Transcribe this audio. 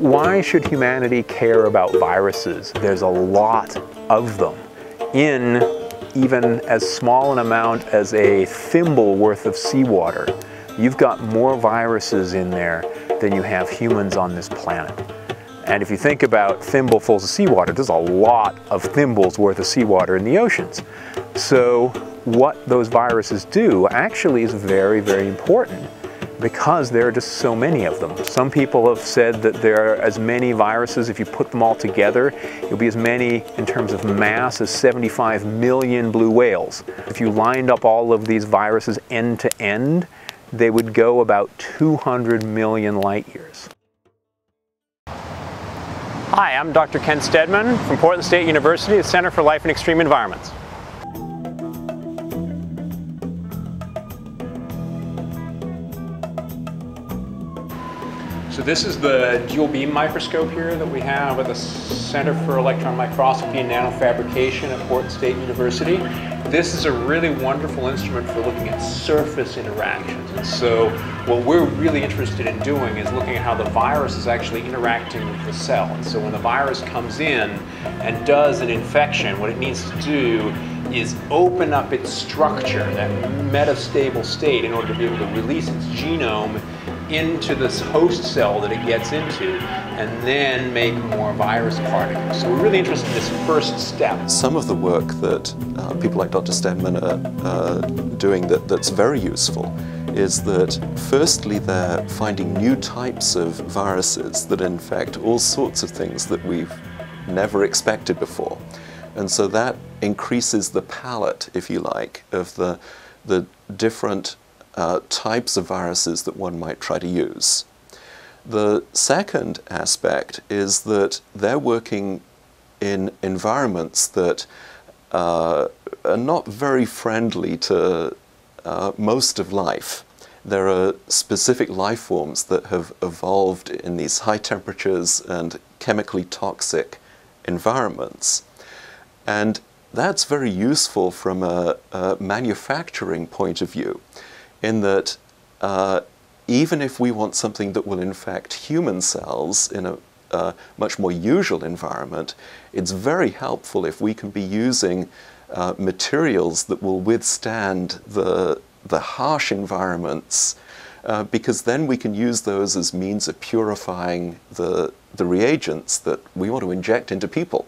why should humanity care about viruses? There's a lot of them in even as small an amount as a thimble worth of seawater. You've got more viruses in there than you have humans on this planet. And if you think about thimblefuls of seawater, there's a lot of thimbles worth of seawater in the oceans. So what those viruses do actually is very, very important, because there are just so many of them. Some people have said that there are as many viruses, if you put them all together, it'll be as many in terms of mass as 75 million blue whales. If you lined up all of these viruses end to end, they would go about 200 million light years. Hi, I'm Dr. Ken Stedman from Portland State University, the Center for Life in Extreme Environments. So this is the dual beam microscope here that we have at the Center for Electron Microscopy and Nanofabrication at Portland State University. This is a really wonderful instrument for looking at surface interactions. And so what we're really interested in doing is looking at how the virus is actually interacting with the cell. And so when the virus comes in and does an infection, what it needs to do is open up its structure, that metastable state, in order to be able to release its genome into this host cell that it gets into, and then make more virus particles. So we're really interested in this first step. Some of the work that people like Dr. Stedman are doing that's very useful is that firstly they're finding new types of viruses that infect all sorts of things that we've never expected before. And so that increases the palette, if you like, of the different types of viruses that one might try to use. The second aspect is that they're working in environments that are not very friendly to most of life. There are specific life forms that have evolved in these high temperatures and chemically toxic environments. And that's very useful from a manufacturing point of view, in that even if we want something that will infect human cells in a much more usual environment, it's very helpful if we can be using materials that will withstand the harsh environments, because then we can use those as means of purifying the reagents that we want to inject into people.